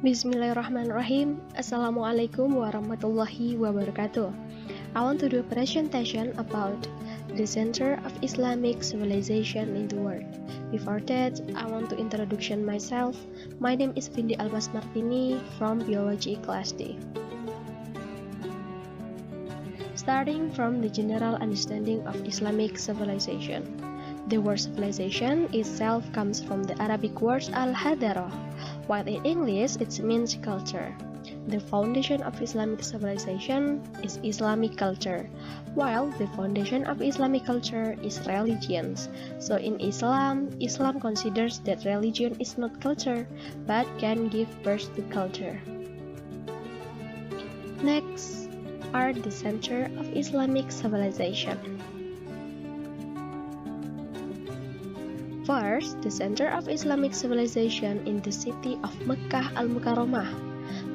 Bismillahirrahmanirrahim. Assalamualaikum warahmatullahi wabarakatuh. I want to do a presentation about the center of Islamic civilization in the world. Before that, I want to introduce myself. My name is Vindi Albas Martini from Biology Class D. Starting from the general understanding of Islamic civilization. The word civilization itself comes from the Arabic word al-hadara, while in English it means culture. The foundation of Islamic civilization is Islamic culture, while the foundation of Islamic culture is religions. So in Islam considers that religion is not culture, but can give birth to culture. Next are the center of Islamic civilization. First, the center of Islamic civilization in the city of Mecca al-Mukarramah.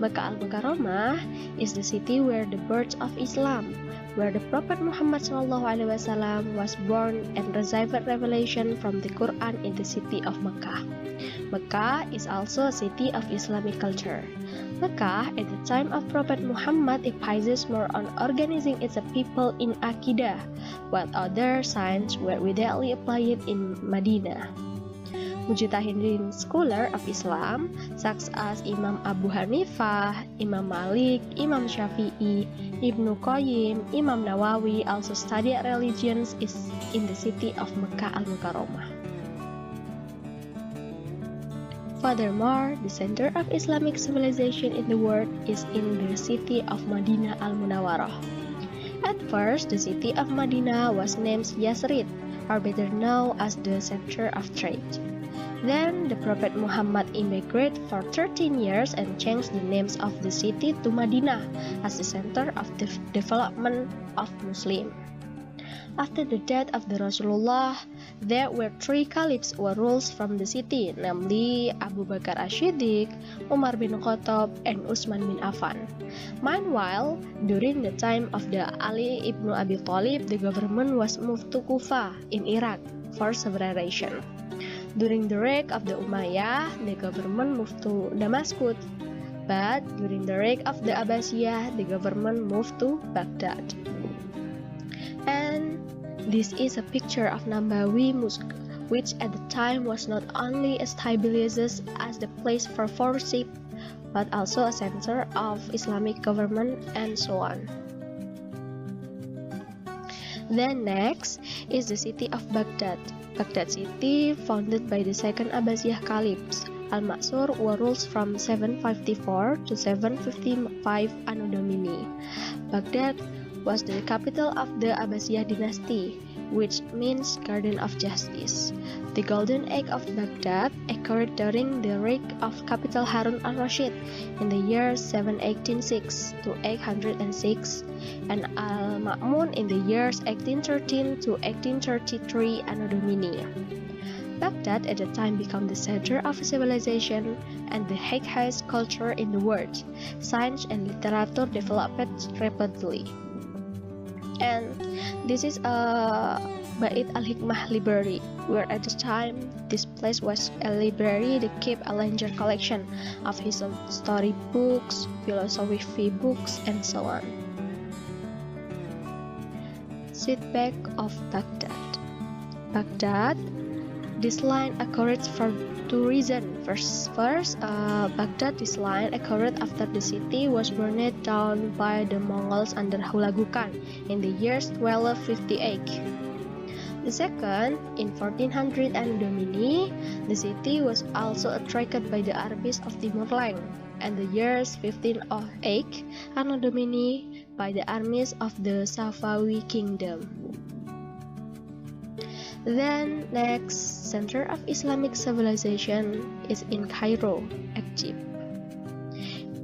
Mecca al-Mukarramah is the city where the birth of Islam, where the Prophet Muhammad SAW was born and received revelation from the Quran in the city of Mecca. Mecca is also a city of Islamic culture. Mecca, at the time of Prophet Muhammad, emphasizes more on organizing its people in Aqidah, while other science were widely applied in Madinah. Mujtahidin scholar of Islam, such as Imam Abu Hanifah, Imam Malik, Imam Syafi'i, Ibnu Qayyim, Imam Nawawi also studied religions in the city of Mecca al-Mukarramah. Furthermore, the center of Islamic civilization in the world is in the city of Madinah al-Munawwarah. At first, the city of Madinah was named Yasrib, or better known as the center of trade. Then, the Prophet Muhammad immigrated for 13 years and changed the names of the city to Madinah as the center of the development of Muslims. After the death of the Rasulullah, there were three caliphs or rules from the city, namely Abu Bakar As-Siddiq, Umar bin Khattab, and Utsman bin Affan. Meanwhile, during the time of the Ali ibn Abi Thalib, the government was moved to Kufa in Iraq for separation. During the reign of the Umayyah, the government moved to Damascus, but during the reign of the Abbasiyah, the government moved to Baghdad. And this is a picture of Nabawi Mosque, which at the time was not only established as the place for worship, but also a center of Islamic government and so on. Then next is the city of Baghdad. Baghdad city, founded by the second Abbasiyah caliphs, Al-Mansur, who rules from 754 to 755 Anno Domini. Baghdad was the capital of the Abbasiyah dynasty, which means Garden of Justice. The golden age of Baghdad occurred during the reign of Capital Harun al-Rashid in the years 786 to 806, and Al-Ma'mun in the years 1813 to 1833 Anno Domini. Baghdad at the time became the center of civilization and the highest culture in the world. Science and literature developed rapidly. And this is a Bait al-Hikmah library, where at the time this place was a library that kept a large collection of history books, philosophy books, and so on. Setback of Baghdad. Baghdad, this line occurred for two reasons. First, Baghdad, this line occurred after the city was burned down by the Mongols under Hulagu Khan in the years 1258. The second, in 1400 Anno Domini, the city was also attracted by the armies of Timur-Leng, and the years 1508 Anno Domini by the armies of the Safawi kingdom. Then next center of Islamic civilization is in Cairo, Egypt.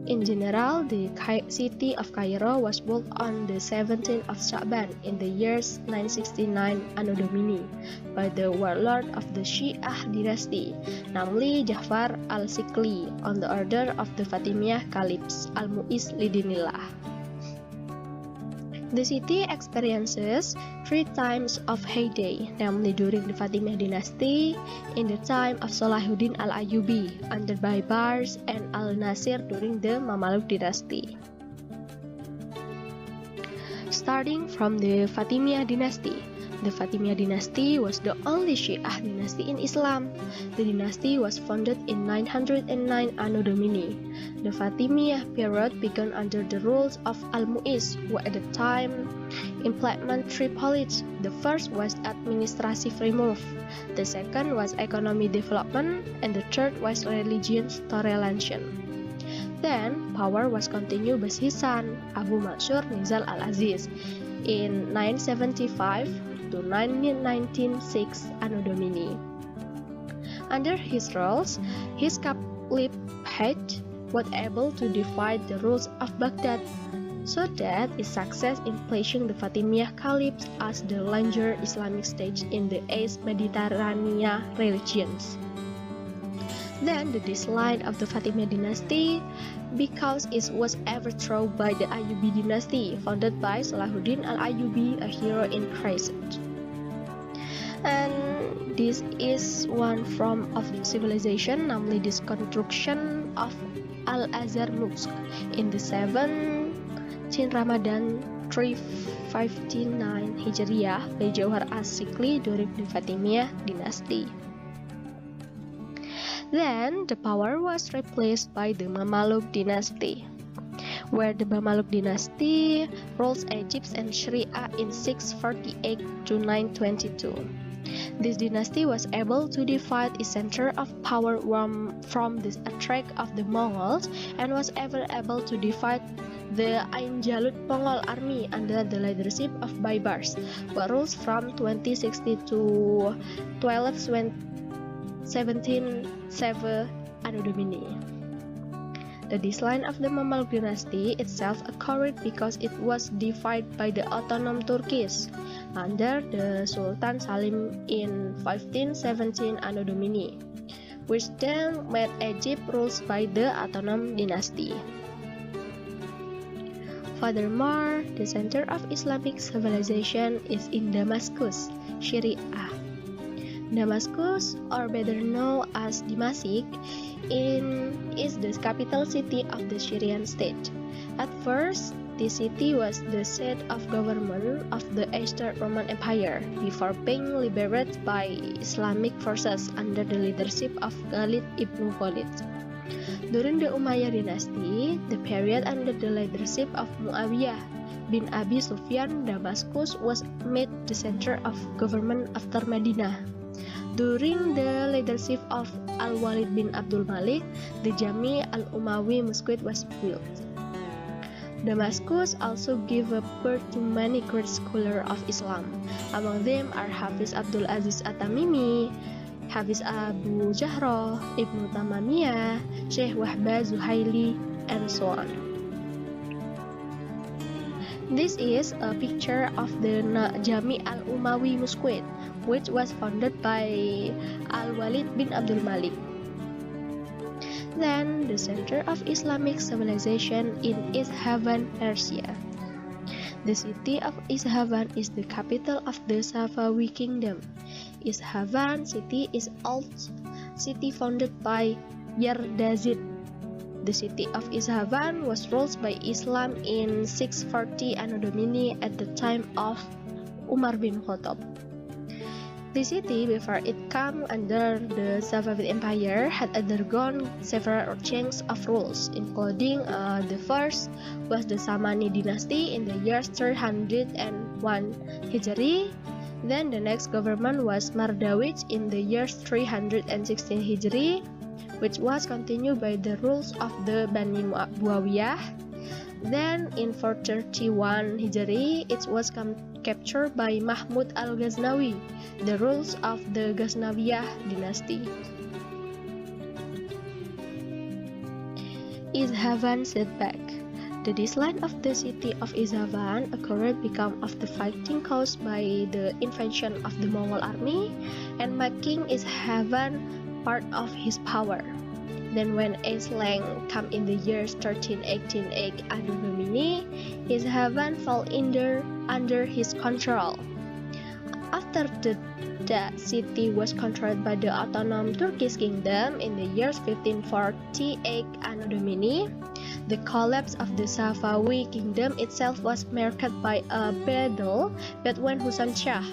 In general, the city of Cairo was built on the 17th of Sha'ban in the years 969 Anno Domini by the warlord of the Shi'ah dynasty, namely Ja'far al-Sikli, on the order of the Fatimiyah caliphs Al-Mu'iz Lidinillah. The city experiences 3 times of heyday, namely during the Fatimiyah dynasty, in the time of Salahuddin al-Ayyubi under Baybars, and al-Nasir during the Mamaluk dynasty. Starting from the Fatimiyah dynasty. The Fatimiyah dynasty was the only Syiah dynasty in Islam. The dynasty was founded in 909 Anno Domini. The Fatimiyah period began under the rules of Al-Mu'iz, who at the time implemented 3 policies. The first was administrative remove, the second was economic development, and the third was religious toleration. Then, power was continued by his son, Abu Mansur Nizal al-Aziz, in 975 to 996 Anno Domini. Under his rules, his caliphate was able to defy the rules of Baghdad, so that its success in placing the Fatimiyah caliphs as the larger Islamic state in the East Mediterranean religions. Then the decline of the Fatimiyah dynasty because it was overthrown by the Ayyubi dynasty founded by Salahuddin al-Ayyubi, a hero in Crescent. And this is one form of civilization, namely this construction of Al-Azhar Mosque in the 17 Ramadan 359 Hijriah by Jauhar as-Sikli during the Fatimiyah dynasty. Then, the power was replaced by the Mamaluk dynasty, where the Mamaluk dynasty rules Egypt and Syria in 648 to 922. This dynasty was able to divide its center of power from the attack of the Mongols and was ever able to defeat the Ain Jalut Mongol army under the leadership of Baybars, who rules from 2060 to 1217 Anno Domini. The decline of the Mamaluk dynasty itself occurred because it was defied by the autonomous Turkish under the Sultan Salim in 1517 Anno Domini, which then made Egypt ruled by the autonomous dynasty. Furthermore, the center of Islamic civilization is in Damascus, Syria. Damascus, or better known as Damascus, is the capital city of the Syrian state. At first, this city was the seat of government of the Eastern Roman Empire before being liberated by Islamic forces under the leadership of Khalid ibn Walid. During the Umayyad dynasty, the period under the leadership of Muawiyah bin Abi Sufyan, Damascus was made the center of government after Medina. During the leadership of Al-Walid bin Abdul Malik, the Jami al-Umawi Mosque was built. Damascus also gave birth to many great scholars of Islam. Among them are Hafiz Abdul Aziz At-Tamimi, Hafiz Abu Jahroh, Ibnu Tamamiyah, Syekh Wahbah Zuhaili, and so on. This is a picture of the Jami al-Umawi Mosque, which was founded by Al-Walid bin Abdul Malik. Then, the center of Islamic civilization in Isfahan, Persia. The city of Isfahan is the capital of the Safawi kingdom. Isfahan city is old city founded by Yardazid. The city of Isfahan was ruled by Islam in 640 Anno Domini at the time of Umar bin Khattab. The city, before it came under the Safavid Empire, had undergone several changes of rules, including the first was the Samani dynasty in the years 301 Hijri. Then the next government was Mardawij in the years 316 Hijri, which was continued by the rules of the Bani Muawiyah. Then in 431 Hijri, it was captured by Mahmud al-Ghaznawi, the rules of the Ghaznawiyah dynasty. Isfahan setback. The decline of the city of Isfahan occurred because of the fighting caused by the invasion of the Mongol army and making Isfahan part of his power. Then when Islam came in the years 1388 Anno Domini, his heaven fell under his control. After that city was controlled by the autonomous Turkish kingdom in the years 1548 Anno Domini, the collapse of the Safawi kingdom itself was marked by a battle between Husain Shah,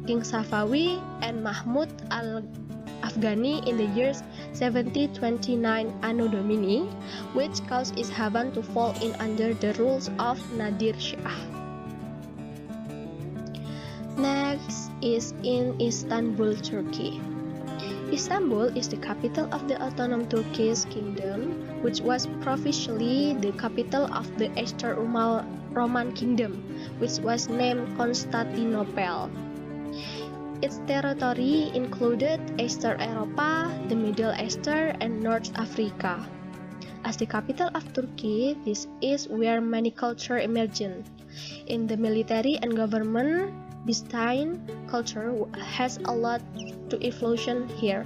King Safawi, and Mahmud al-Afghani in the years 1729 Anno Domini, which caused Isfahan to fall in under the rules of Nadir Shah. Next is in Istanbul, Turkey. Istanbul is the capital of the autonomous Turkish kingdom, which was provincially the capital of the Eastern Roman kingdom, which was named Constantinople. Its territory included Eastern Europa, the Middle East, and North Africa. As the capital of Turkey, this is where many cultures emerged. In the military and government, Byzantine culture has a lot to evolution here.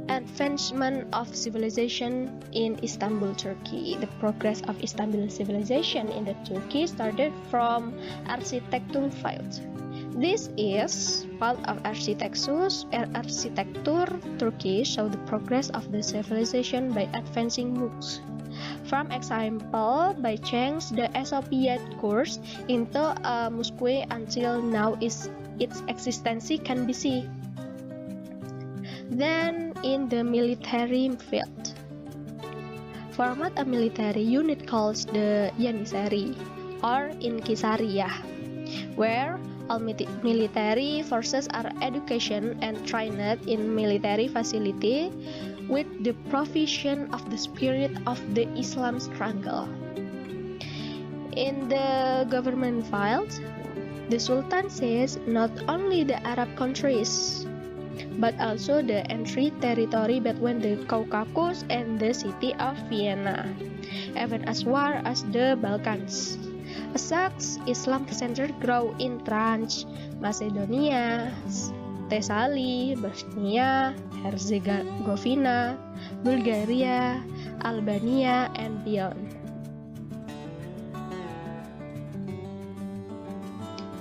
Advancement of civilization in Istanbul, Turkey. The progress of Istanbul civilization in the Turkey started from architecture field. This is part of architecture. Turkey show the progress of the civilization by advancing moves. From example, by change the Aesopid course into a mosque until now its existence can be seen. Then in the military field, format a military unit called the Janissary or Inkisariyah, where all military forces are educated and trained in military facility with the provision of the spirit of the Islam struggle. In the government field, the Sultan says not only the Arab countries, but also the entry territory between the Caucasus and the city of Vienna, even as far as the Balkans. As such, Islam center grow in Thrace, Macedonia, Thessaly, Bosnia, Herzegovina, Bulgaria, Albania, and beyond.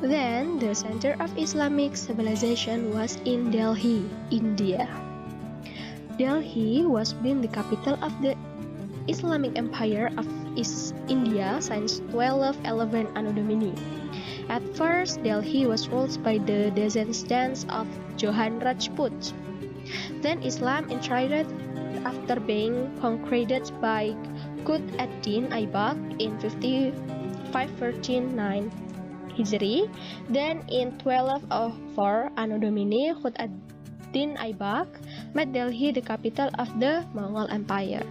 Then, the center of Islamic civilization was in Delhi, India. Delhi was been the capital of the Islamic Empire of East India since 1211 Anno Domini. At first, Delhi was ruled by the descendants of Johann Rajput. Then Islam entered after being conquered by Qutb ad-Din Aibak in 539 Hijri. Then in 1204 Anno Domini, Qutb ad-Din Aibak made Delhi the capital of the Mongol Empire.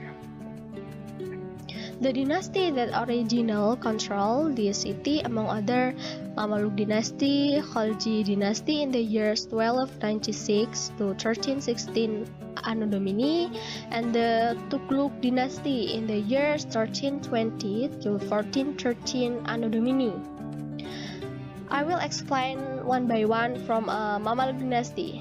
The dynasty that originally controlled the city, among other, Mamluk dynasty, Khalji dynasty in the years 1296 to 1316 Anno Domini, and the Tughluq dynasty in the years 1320 to 1413 Anno Domini. I will explain one by one from Mamluk dynasty.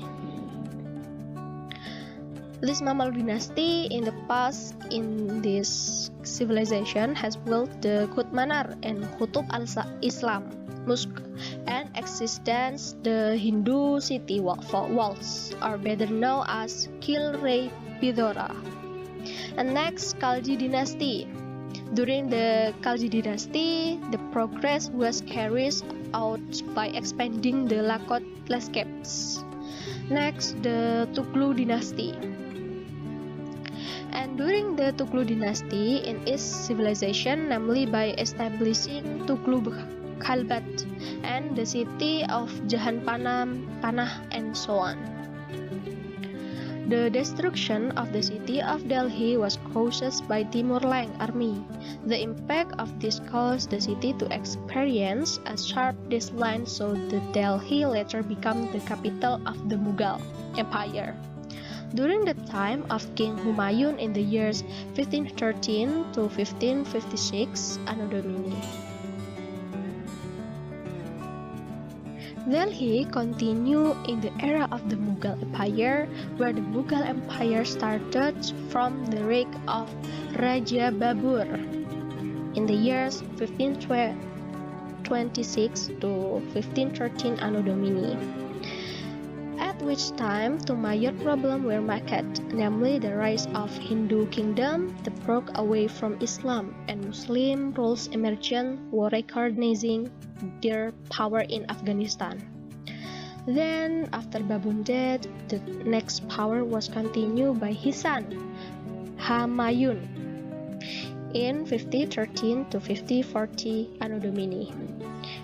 This Mamluk dynasty in the past in this civilization has built the Qutb Minar and Qutb al-Islam Mosque and existence the Hindu city walls, or better known as Kilrei Bidora. And next, Khalji dynasty. During the Khalji dynasty, the progress was carried out by expanding the Lakot landscapes. Next, the Tughluq dynasty. And during the Tughluq dynasty in its civilization, namely by establishing Tughluq Khalbat and the city of Jahanpanah and so on. The destruction of the city of Delhi was caused by Timur Leng army. The impact of this caused the city to experience a sharp decline, so the Delhi later became the capital of the Mughal Empire. During the time of King Humayun in the years 1513 to 1556 Anno Domini. Delhi continued in the era of the Mughal Empire, where the Mughal Empire started from the reign of Raja Babur in the years 1526 to 1513 Anno Domini, at which time two major problems were marked, namely the rise of Hindu kingdom that broke away from Islam and Muslim rules emergent were recognizing their power in Afghanistan. Then, after Babur death, the next power was continued by his son, Humayun, in 1513 to 1540 Anno Domini,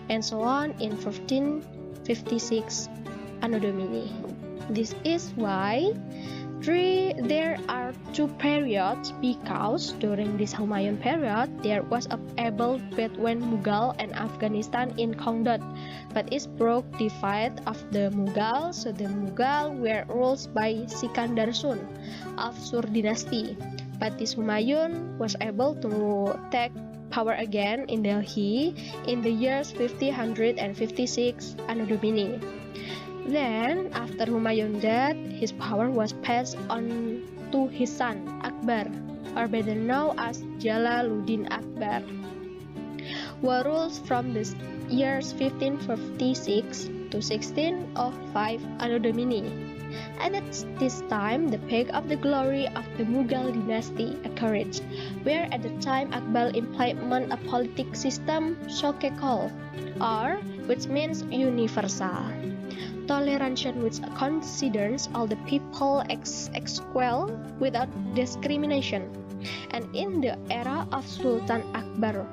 and so on in 1556 Anno Domini. This is why there are two periods, because during this Humayun period there was a able between Mughal and Afghanistan in conduct, but it broke the fight of the Mughal, so the Mughal were ruled by Sikandar Sun of Sur dynasty, but this Humayun was able to take power again in Delhi in the years 1556 Anno Domini. Then, after Humayun's death, his power was passed on to his son, Akbar, or better known as Jalaluddin Akbar, who rules from the years 1556 to 1605 Anno Domini. And at this time, the peak of the glory of the Mughal dynasty occurred, where at the time Akbar implemented a political system, Shokekol, or which means universal toleration, which considers all the people equal without discrimination. And in the era of Sultan Akbar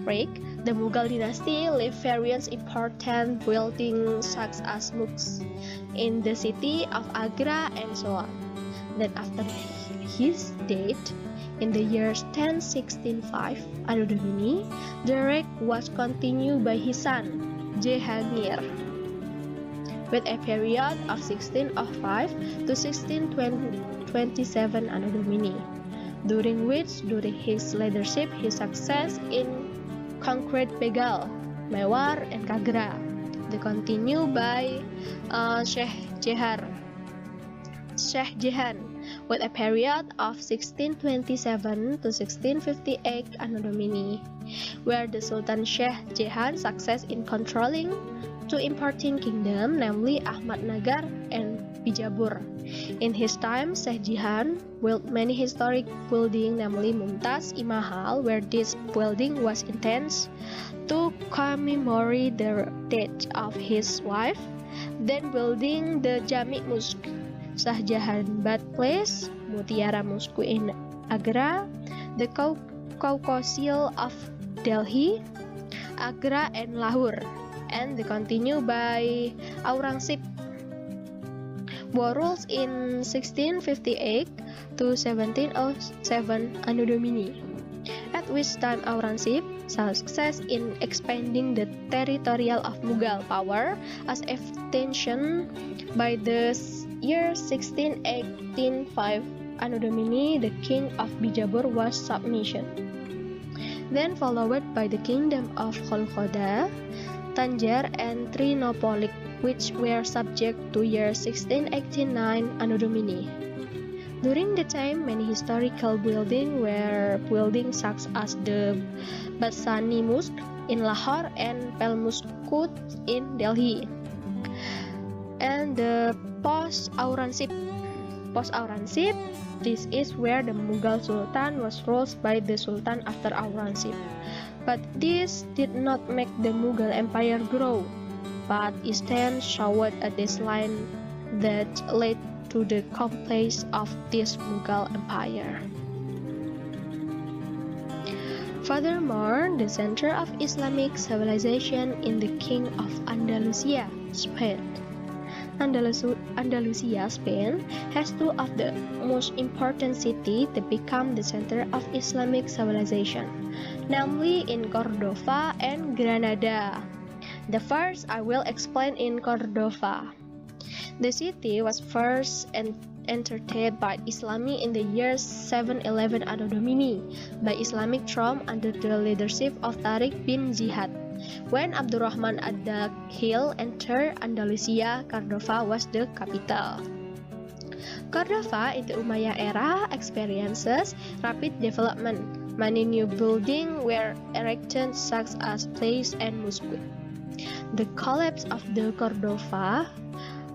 reign, the Mughal dynasty left various important buildings such as mosques in the city of Agra and so on. Then after his death, in the years 1065 Anno Domini, the reign was continued by his son, Jehangir, with a period of 1605 to 1627 Anno Domini, during his leadership his success in conquered Bengal, Mewar, and Kagra. They continued by Sheikh Jehan, with a period of 1627 to 1658 Anno Domini, where the Sultan Sheikh Jehan success in controlling two important kingdoms, namely Ahmadnagar and Bijapur. In his time, Sheikh Jehan built many historic buildings, namely Mumtaz Mahal, where this building was intended to commemorate the death of his wife, then building the Jami Mosque, Shah Jahan birthplace, Mutiara Mosque in Agra, the Caucasus of Delhi, Agra, and Lahore, and they continue by Aurangzeb, who rules in 1658 to 1707 Anno Domini, at which time Aurangzeb success in expanding the territorial of Mughal power as extension. By the year 1685 Anno Domini, the king of Bijapur was submission, then followed by the kingdom of Kholkhoda, Tanjar, and Trinopolis, which were subject to year 1689 Anno Domini. During the time, many historical buildings were built such as the Basani Mosque in Lahore and Pel Muskud in Delhi, and the Post-Aurangzeb. This is where the Mughal Sultan was ruled by the Sultan after Aurangzeb. But this did not make the Mughal Empire grow, but instead showed a decline that led to the collapse of this Mughal Empire. Furthermore, the center of Islamic civilization in the King of Andalusia, Spain. Andalusia, Spain, has two of the most important cities that become the center of Islamic civilization, namely in Cordova and Granada. The first I will explain in Cordova. The city was first entered by Islami in the year 711 Anno Domini by Islamic troops under the leadership of Tariq bin Ziyad. When Abdurrahman ad-Dakhil entered Andalusia, Cordova was the capital. Cordova in the Umayyad era experiences rapid development. Many new buildings were erected such as Place and Mosque. The collapse of the Cordova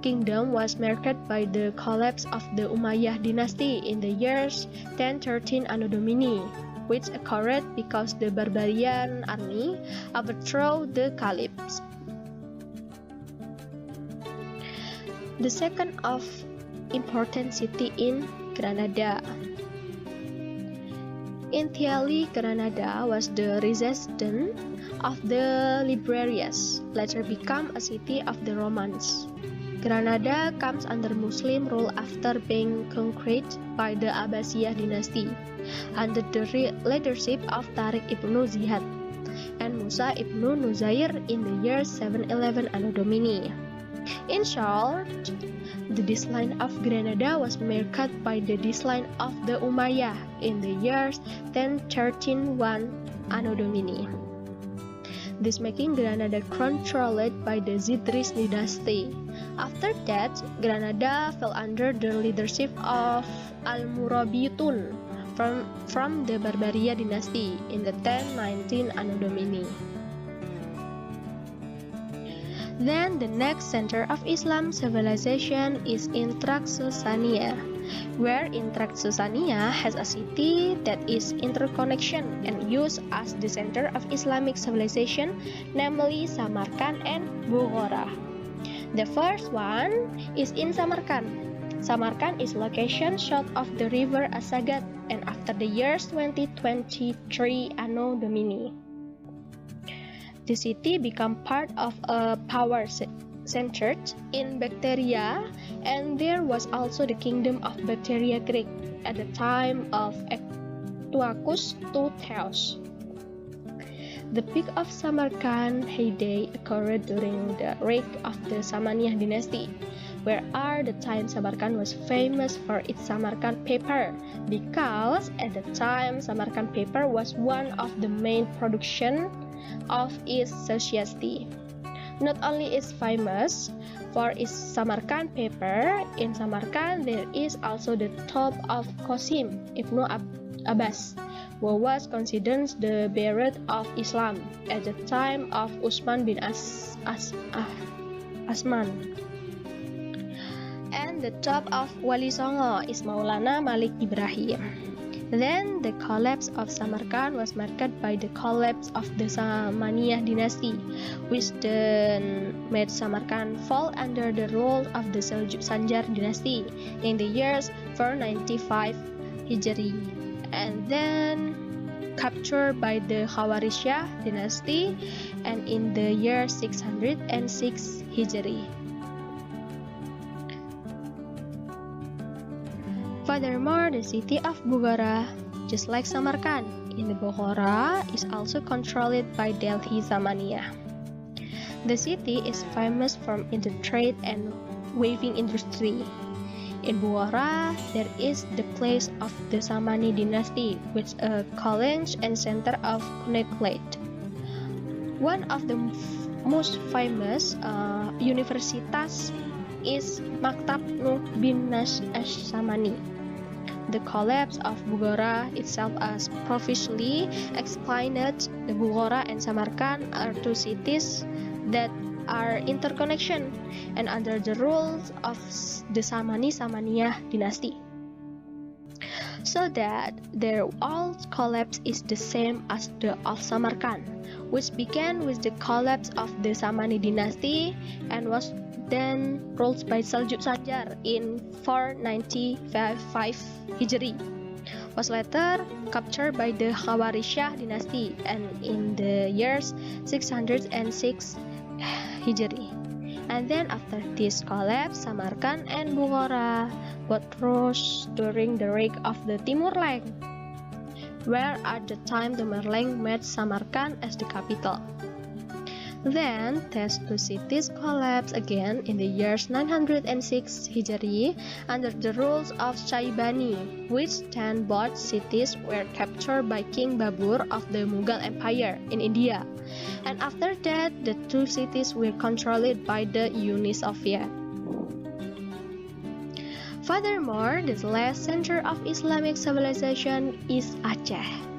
kingdom was marked by the collapse of the Umayyad dynasty in the years 1013 Anno Domini, which occurred because the barbarian army overthrew the caliphs. The second of important city in Granada. Initially, Granada was the residence of the Liberians, later became a city of the Romans. Granada comes under Muslim rule after being conquered by the Abbasiyah dynasty, under the leadership of Tariq ibn Ziyad and Musa ibn Nuzair in the year 711 Anno Domini. In short, the decline of Granada was marked by the decline of the Umayyah in the years 1013 Anno Domini. This making Granada controlled by the Zidris dynasty. After that, Granada fell under the leadership of Al-Murabitun from the Barbaria dynasty in the 1019 Anno Domini. Then the next center of Islam civilization is in Traxxasania, where in Traxxasania has a city that is interconnection and used as the center of Islamic civilization, namely Samarkand and Bukhara. The first one is in Samarkand. Samarkand is location south of the river Asagat and after the years 2023 Anno Domini. The city became part of a power center in Bactria, and there was also the kingdom of Bactria Greek at the time of Antiochus II. The peak of Samarkand heyday occurred during the reign of the Samaniyah dynasty, where at the time Samarkand was famous for its Samarkand paper, because at the time Samarkand paper was one of the main production of its society. Not only is famous for its Samarkand paper, in Samarkand there is also the tomb of Qasim ibn Abbas, who was considered the bearer of Islam at the time of Utsman bin Affan. And the tomb of Wali Songo is Maulana Malik Ibrahim. Then the collapse of Samarkand was marked by the collapse of the Samaniyah dynasty, which then made Samarkand fall under the rule of the Seljuk Sanjar dynasty in the years 495 Hijri, and then captured by the Khawarizmiyah dynasty and in the year 606 Hijri. Furthermore, the city of Bukhara, just like Samarkand in the Bukhara, is also controlled by Delhi Samaniyah. The city is famous for its trade and weaving industry. In Bukhara, there is the place of the Samani dynasty, with a college and center of Connecticut. One of the most famous universities is Maktab Nuh bin Nash As-Samani. The collapse of Bukhara itself as previously explained, the Bukhara and Samarkand are two cities that are interconnection and under the rules of the Samaniyah dynasty. So that their all collapse is the same as the of Samarkand, which began with the collapse of the Samani dynasty and was then ruled by Seljuk Sanjar in 495 Hijri, was later captured by the Khawarizmiyah dynasty and in the years 606 Hijri. And then after this collapse, Samarkand and Bukhara both rose during the reign of the Timur-Leng, where at the time the Tamerlane made Samarkand as the capital. Then, these two cities collapsed again in the years 906 Hijri under the rules of Shaybani, which then both cities were captured by King Babur of the Mughal Empire in India. And after that, the two cities were controlled by the Uni Soviet. Furthermore, the last center of Islamic civilization is Aceh.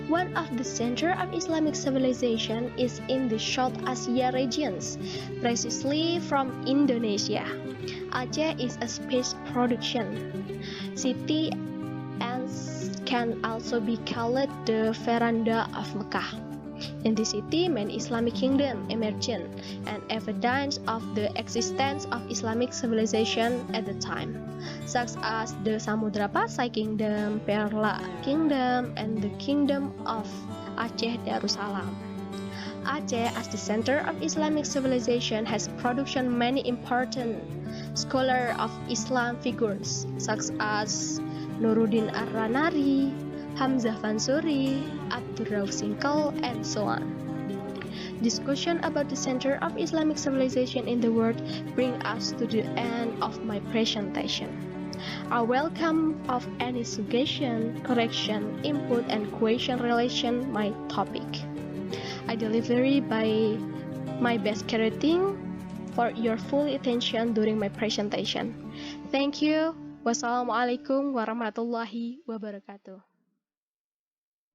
One of the center of Islamic civilization is in the South Asia regions, precisely from Indonesia. Aceh is a space production city and can also be called the veranda of Mecca. In the city, many Islamic kingdoms emerged, and evidence of the existence of Islamic civilization at the time, such as the Samudra Pasai Kingdom, Perla Kingdom, and the Kingdom of Aceh Darussalam. Aceh, as the center of Islamic civilization, has produced many important scholars of Islam figures, such as Nuruddin Ar-Ranari, Hamzah Fansuri, Abdurrauf Sinkel, and so on. Discussion about the center of Islamic civilization in the world bring us to the end of my presentation. I welcome of any suggestion, correction, input, and question relation my topic. I deliver by my best creating for your full attention during my presentation. Thank you. Wassalamualaikum warahmatullahi wabarakatuh.